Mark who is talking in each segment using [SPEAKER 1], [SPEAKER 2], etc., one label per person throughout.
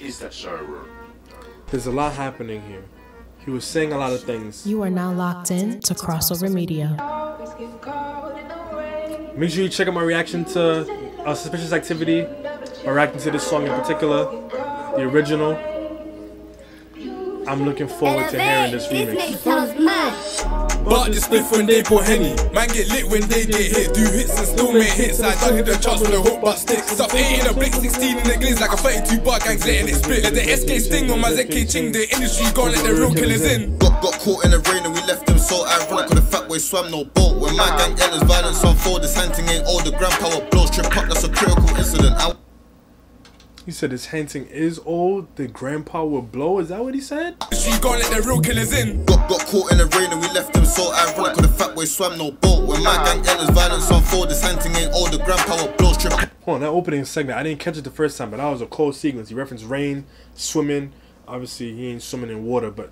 [SPEAKER 1] is that server.
[SPEAKER 2] There's a lot happening here. He was saying a lot of things.
[SPEAKER 3] You are now locked in to Crossover Media.
[SPEAKER 2] Make sure you check out my reaction to Suspicious Activity. My reaction to this song in particular, the original. I'm looking forward to hearing this remix.
[SPEAKER 4] But this spliff when they pour Henny. Man get lit when they get hit. Do hits and still make hits. I done hit the charts with a hook but sticks. Stop 8 in a blick, 16 in the gliz like a 32 bar gangs letting it split. Let the SK sting on my ZK ching. The industry gone, let the real killers in.
[SPEAKER 5] Got caught in the rain and we left them so ironic. With a fat boy swam no boat. When my gang enters violence on four, this hunting ain't old. The grandpa blows trip up, that's a critical incident.
[SPEAKER 2] He said his hunting is old, the grandpa will blow. Is that what he said?
[SPEAKER 4] She gone, let the real killers in.
[SPEAKER 5] Got caught in the rain and we left them so ironic. With a fat boy swam no boat. When my gang enters violence on four, this hunting ain't old. The grandpa blows trip.
[SPEAKER 2] Hold on, that opening segment, I didn't catch it the first time, but that was a cold sequence. He referenced rain, swimming. Obviously, he ain't swimming in water, but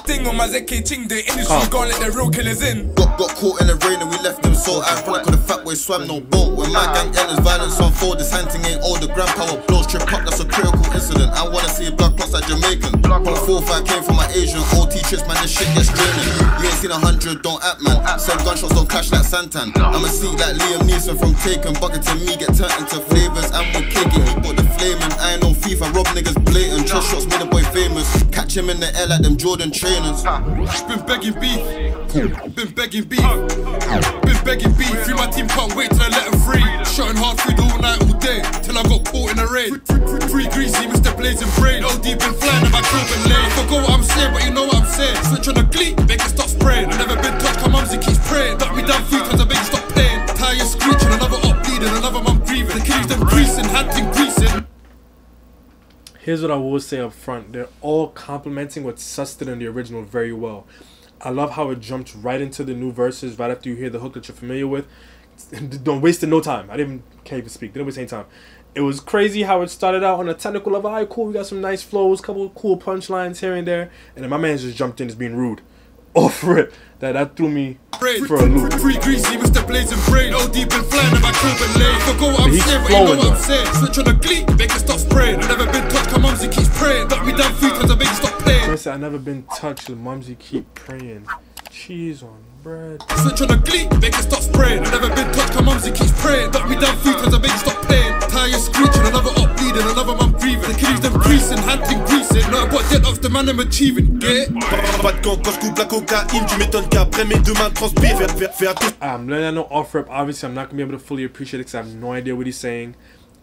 [SPEAKER 4] Thing on my ZK ching, the industry gone, let the real killers in.
[SPEAKER 5] Got caught in the rain and we left them so ironic. With a fat boy swam no boat. When my gang enters violence on four, this hunting ain't old. The grandpa blows trip up, that's a critical incident. I wanna see blood clots like Jamaican. From 4-5 came from my Asian OT trips, man, this shit gets draining. You ain't seen 100, don't act, man. Send gunshots, don't clash like Santan. I'ma see like Liam Neeson from Taken. Bucket to me, get turned into flavors. And with caking, he put the flame in. I ain't no thief, I rob niggas blatant. Chest shots made a boy famous. Catch him in the air like them Jordan trainers.
[SPEAKER 4] Been begging beef. Been begging beef. Been begging beef. Free my team, can't wait till I let them free. Shotting hard food all night, all day, till I got caught in the rain. Free greasy, Mr. Blazing Brain. OD been flying in my Cuban lane. Forgot what I'm saying, but you know what I'm saying. Switch on the glee, make it stop spraying. I never been touched, my mumsy keeps praying. Duck me down 3 times, I make it stop playing. Tire screeching, another up bleeding, another mum grieving. The kiddies them greasing, hunting greasing.
[SPEAKER 2] here's what I will say up front. They're all complimenting what Sus did in the original very well. I love how it jumped right into the new verses right after you hear the hook that you're familiar with. Don't waste no time. I can't even speak. Didn't waste any time. It was crazy how it started out on a technical level. Alright, cool. We got some nice flows, couple of cool punchlines here and there, and then my man just jumped in as being rude. Oh, for it. That threw me for a loop.
[SPEAKER 4] Free greasy, Mr. Blazing Brain. OD been flying in my Cuban lane. Forgot what I'm saying, but you know what I'm saying. Switch on the glee, make it stop spraying. I never been touched, my mumsy keeps praying. Duck me down 3 times, I make it stop playing.
[SPEAKER 2] Listen, I never been touched, the mumsy keep praying. Cheese on bread.
[SPEAKER 4] Switch on the glee, make it stop spraying. I never been touched, my mumsy keeps praying. Duck me down 3 times, I make it stop playing. Tire screeching, another up bleeding, another mum grieving. The kiddies them greasing, hunting greasing. Not about dead off the man I'm achieving. Get it?
[SPEAKER 5] Pas de quand je coupe la cocaïne, tu m'étonnes qu'après mes deux mains transpirent.
[SPEAKER 2] I'm letting that know off rip. Obviously, I'm not gonna be able to fully appreciate it because I have no idea what he's saying.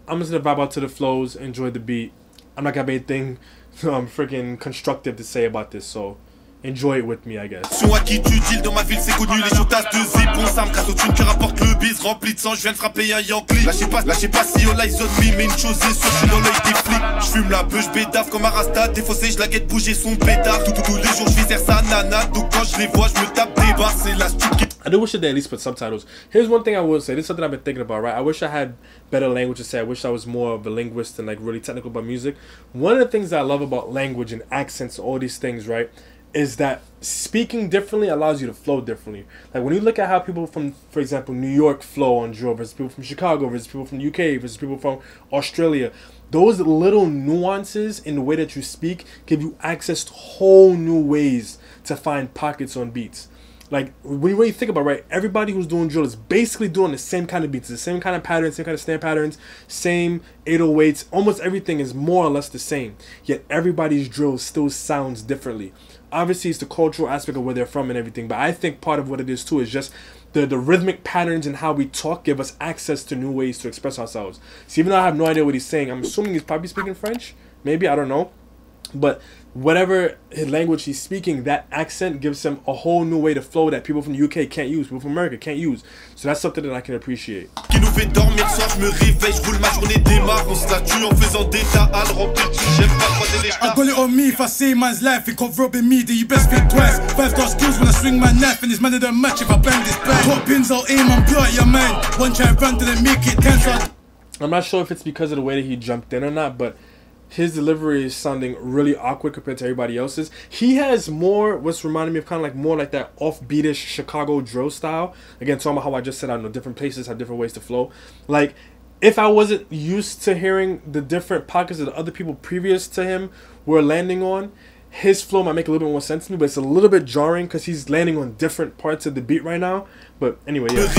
[SPEAKER 2] I'm just gonna vibe out to the flows, enjoy the beat. I'm not gonna have anything freaking constructive to say about this, so enjoy it with me, I guess.
[SPEAKER 5] À qui tu deals dans ma ville, c'est connu. Les shotas de zip, on s'arme grâce aux thunes que rapporte le biz. Rempli de sang, je viens de frapper un Yankee. Lâchez pas si all eyes on me. Mais une chose est sûre, je suis dans l'œil des flics. J'fume la beuh, j'bédave comme un rasta. Défaussé, j'la guette bouger son pétard. Tous les jours, j'visère sa nana. Donc quand je les vois, je me tape des barres. C'est la stupide.
[SPEAKER 2] I do wish that they at least put subtitles. Here's one thing I will say. This is something I've been thinking about, right? I wish I had better language to say. I wish I was more of a linguist and like really technical about music. One of the things that I love about language and accents, all these things, right, is that speaking differently allows you to flow differently. Like when you look at how people from, for example, New York flow on drill versus people from Chicago versus people from the UK versus people from Australia, those little nuances in the way that you speak give you access to whole new ways to find pockets on beats. Like when you really think about it, right, everybody who's doing drill is basically doing the same kind of beats, the same kind of patterns, same kind of snare patterns, same 808s. Almost everything is more or less the same. Yet everybody's drill still sounds differently. Obviously, it's the cultural aspect of where they're from and everything, but I think part of what it is too is just the rhythmic patterns and how we talk give us access to new ways to express ourselves. So even though I have no idea what he's saying, I'm assuming he's probably speaking French. Maybe, I don't know. But whatever language he's speaking, that accent gives him a whole new way to flow that people from the UK can't use, people from America can't use. So that's something that I can appreciate.
[SPEAKER 5] Qui nous fait dormir soir, je me réveille, je roule ma journée démarre. On se la tue en faisant des taals remplis de j'aime pas croiser les
[SPEAKER 4] I got it on me, if I say man's life, it can't robbing me, then you best think twice. 5 skills when I swing my knife, and this man didn't match if I bang this bang. Top pins, I'll aim and blow at your mind. One try and run, didn't make it 10, so
[SPEAKER 2] I'm not sure if it's because of the way that he jumped in or not, but his delivery is sounding really awkward compared to everybody else's. He has more, what's reminding me of kind of like more like that offbeatish Chicago drill style. Again, talking about how I just said, I know different places have different ways to flow. Like, if I wasn't used to hearing the different pockets that the other people previous to him were landing on, his flow might make a little bit more sense to me, but it's a little bit jarring because he's landing on different parts of the beat right now. But anyway, yeah.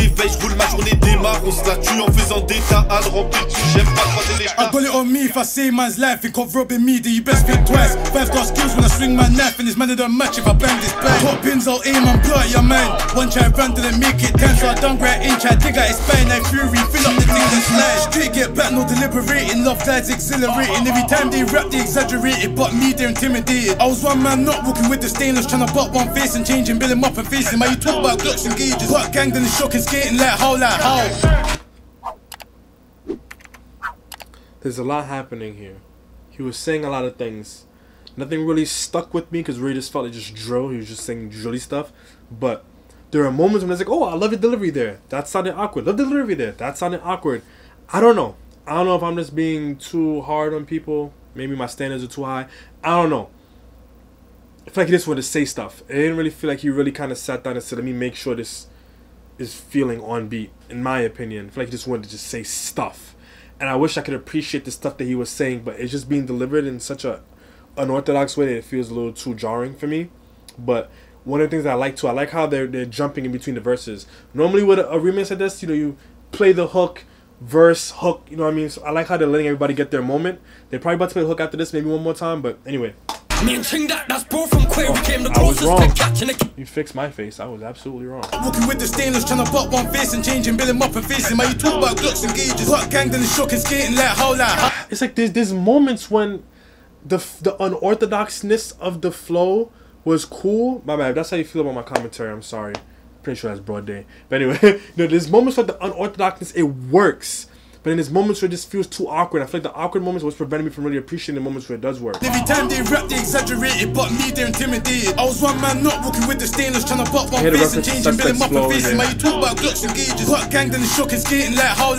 [SPEAKER 4] I got it on me if I say man's life. Think of robbing me, do you best think twice. 5-star skills when I swing my knife, and this man don't match if I bang this bang. Top pins, I'll aim and blow at your mind. One try run, didn't make it 10, so I done great inch. I dig at his spine, I fury, fill up the thing that's light. Straight get back, no deliberating. Love guys exhilarating. Every time they rap, they exaggerated, but me, they're intimidated. I was one man not walking with the stainless, trying to butt one face and changing, build him up and face him. How you talk about Glocks and gauges? What gang then the shock and skating like how?
[SPEAKER 2] There's a lot happening here. He was saying a lot of things. Nothing really stuck with me because really just felt like just drill. He was just saying drilly stuff. But there are moments when I was like, oh, I love your delivery there. That sounded awkward. Love the delivery there. That sounded awkward. I don't know. I don't know if I'm just being too hard on people. Maybe my standards are too high. I don't know. I feel like he just wanted to say stuff. I didn't really feel like he really kind of sat down and said, let me make sure this is feeling on beat, in my opinion. I feel like he just wanted to just say stuff. And I wish I could appreciate the stuff that he was saying, but it's just being delivered in such a unorthodox way that it feels a little too jarring for me. But one of the things that I like too, I like how they're jumping in between the verses. Normally with a remix like this, you know, you play the hook, verse, hook, you know what I mean? So I like how they're letting everybody get their moment. They're probably about to play the hook after this, maybe one more time, but anyway.
[SPEAKER 4] Me and Ching that's bro from Quay, we came the
[SPEAKER 2] closest
[SPEAKER 4] to catching it.
[SPEAKER 2] You fixed my face. I was absolutely wrong.
[SPEAKER 4] Walking with the stainless, trying to butt one face and changing, build him up and face him. How you talk about Glocks and gauges? What gang then the shock and skating like how?
[SPEAKER 2] It's like there's moments when the unorthodoxness of the flow was cool. My bad. That's how you feel about my commentary. I'm sorry. Pretty sure that's broad day. But anyway, you know, there's moments where the unorthodoxness, it works. But in there's moments where it just feels too awkward. I feel like the awkward moments was preventing me from really appreciating the moments where it does work.
[SPEAKER 4] Every time they rap, they exaggerated, but me, they're intimidated. I was one man not walking with the stainless, trying to butt one face and changing, build him up and face him. How you talk about Glocks and gauges? What gang then the shock and skating like how?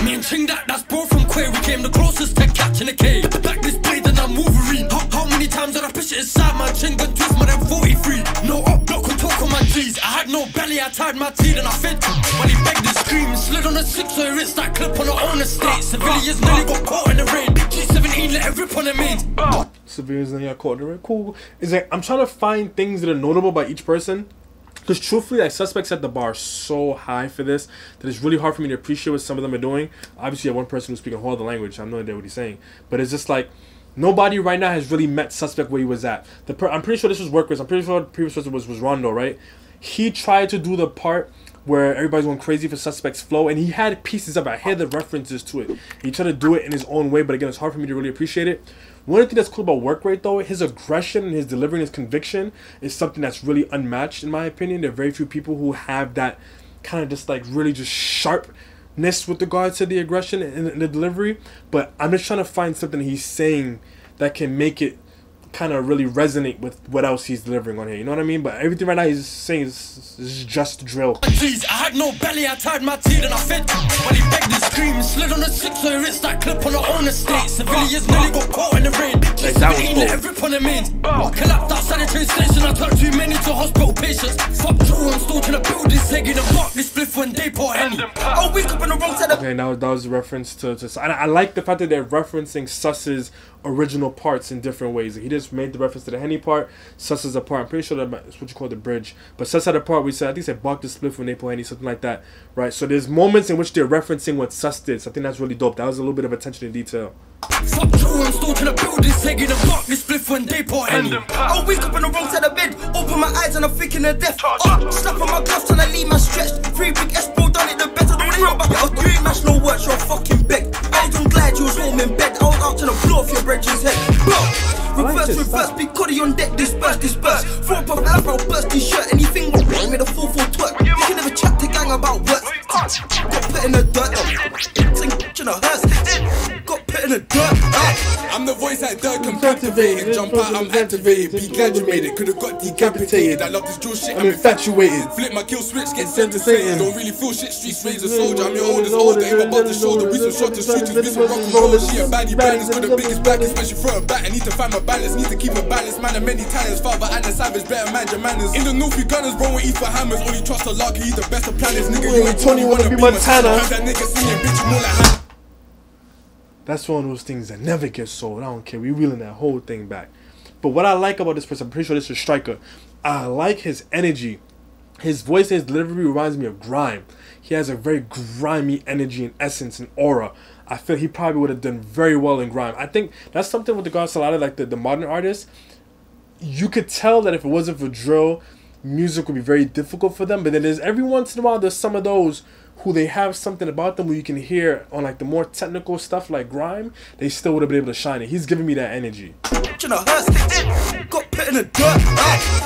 [SPEAKER 4] Me and Ching that's bro from Quay, we came the closest to catching a K. Back this blade and I'm Wolverine. How many times did I push it inside my chin? Gun twist more than 43. No up, block can talk on my G's. I had no belly, I tied my teeth and I fed. When he begged and screamed, slid on a 6 so he rinsed that clip on the own estate. Civilians nearly got caught in the rain. G17 let it rip on the mains.
[SPEAKER 2] Civilians nearly got caught in the rain. Cool. It's like I'm trying to find things that are notable by each person. Because truthfully, like, Suspect set the bar so high for this that it's really hard for me to appreciate what some of them are doing. Obviously, you have one person who's speaking all the language. I have no idea what he's saying. But it's just like, nobody right now has really met Suspect where he was at. I'm pretty sure this was Workers. I'm pretty sure the previous person was Rondo, right? He tried to do the part where everybody's going crazy for Suspect's flow, and he had pieces of it. I had the references to it. He tried to do it in his own way, but again, it's hard for me to really appreciate it. One of the things that's cool about Work Rate, though, his aggression and his delivery and his conviction is something that's really unmatched, in my opinion. There are very few people who have that kind of just like really just sharpness with regards to the aggression and the delivery. But I'm just trying to find something he's saying that can make it kind of really resonate with what else he's delivering on here, you know what I mean? But everything right now he's saying is just drill.
[SPEAKER 4] Jeez, I had no belly, I tied my teeth and I fed. When he begged and screamed, slid on a 6 so he rinsed that clip on the own estate. Civilians nearly got caught in the rain.
[SPEAKER 2] Like, that was
[SPEAKER 4] let it rip on the mains. Collapsed outside the train station, I turned too many to hospital patients. Fuck Drew, I'm stalking a building, sagging a block, this spliff when they pour Henny. I'll wake up on the wrong side of...
[SPEAKER 2] Okay, now that was a reference to and I like the fact that they're referencing Suss's original parts in different ways. He just made the reference to the Henny part, Sus is a part. I'm pretty sure that's what you call the bridge. But Sus had a part we said, I think he said Bach the split when they play Henny, something like that. Right? So there's moments in which they're referencing what Sus did. So I think that's really dope. That was a little bit of attention to detail.
[SPEAKER 4] Fuck Drew, I'm stalking a building, sagging a block, this spliff when they pour Henny. I'll wake up on the wrong side of bed, open my eyes and I'm thinking of death. Slap on my gloves till I leave my stretched. 3 big S-bro done it the better. Don't hear about it, I was doing national work, so I fucking begged. I was glad you was home in bed, I was out to the floor off your bridge's head. Reverse, big coddy on deck, disperse. Throw up a Afro, burst his shirt, anything was wrong with a 4-4 twerk. You can never chat to gang about work. Got put in the dirt, got put in the dirt. I'm the voice that Dirk can captivated. Jump out, I'm activated. Be glad you made it. Could've got decapitated. I love this drill shit, I'm infatuated. Flip my kill switch, get sent to Satan. Don't really feel shit, streets raise a soldier. I'm your oldest older, aim above the shoulder. We some shot to shooters, we some rock and roller. She a baddie balance, got the biggest back, especially for a bat. I need to find my balance, need to keep a balance. Man of many talents, father and a savage, better man your manners. In the north, we gunners, bro, we eat for hammers. Only trust a luck, he's the best of planets. Nigga, you ain't Tony, wanna be Montana. That nigga singing, bitch, you more like Hannah.
[SPEAKER 2] That's one of those things that never gets sold. I don't care. We reeling that whole thing back. But what I like about this person, I'm pretty sure this is Striker. I like his energy. His voice and his delivery reminds me of Grime. He has a very grimy energy and essence and aura. I feel he probably would have done very well in Grime. I think that's something with regards to a lot of like the modern artists. You could tell that if it wasn't for drill, music would be very difficult for them. But then there's every once in a while there's some of those who they have something about them where you can hear on like the more technical stuff like Grime, they still would have been able to shine it. He's giving me that energy.
[SPEAKER 4] Got put in the dirt.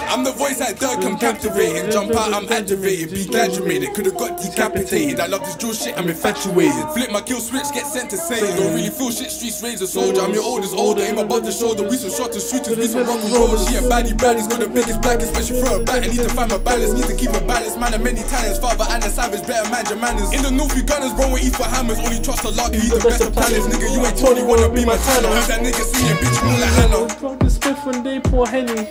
[SPEAKER 4] I'm the voice that Dirk can captivated. Jump out, I'm activated. Be glad you made it. Could've got decapitated. I love this drill shit, I'm infatuated. Flip my kill switch, get sent to Satan. Don't really feel shit, streets raise a soldier. I'm your oldest older, aim above the shoulder. We some shot to shooters, we some rock and rollers. She a baddie balance, got the biggest back, especially for a bat. I need to find my balance, need to keep a balance. Man of many talents, father and a savage, better man your manners. In the north, we gunners, bro, we eat for hammers. Only trust a luck, he's the best of planets. Nigga, you ain't Tony, wanna be Montana. Heard that nigga singing, bitch, you more like Hannah.
[SPEAKER 2] One day, poor Henny.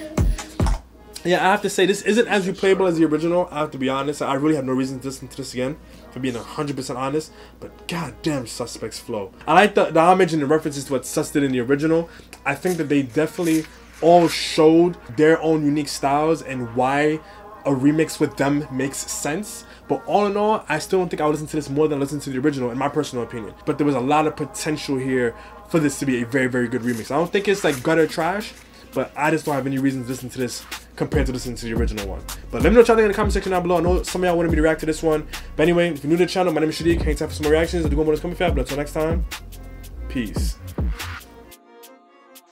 [SPEAKER 2] Yeah, I have to say this isn't as replayable as the original. I have to be honest. I really have no reason to listen to this again, for being 100% honest. But goddamn, Suspect's flow. I like the homage and the references to what Sus did in the original. I think that they definitely all showed their own unique styles and why a remix with them makes sense. But all in all, I still don't think I would listen to this more than listen to the original, in my personal opinion. But there was a lot of potential here for this to be a very, very good remix. I don't think it's like gutter trash, but I just don't have any reason to listen to this compared to listening to the original one. But let me know what y'all think in the comment section down below. I know some of y'all wanted me to react to this one. But anyway, if you're new to the channel, my name is Shadiq. Hang tight for some more reactions. I'll do more when it's coming for you. But until next time, peace.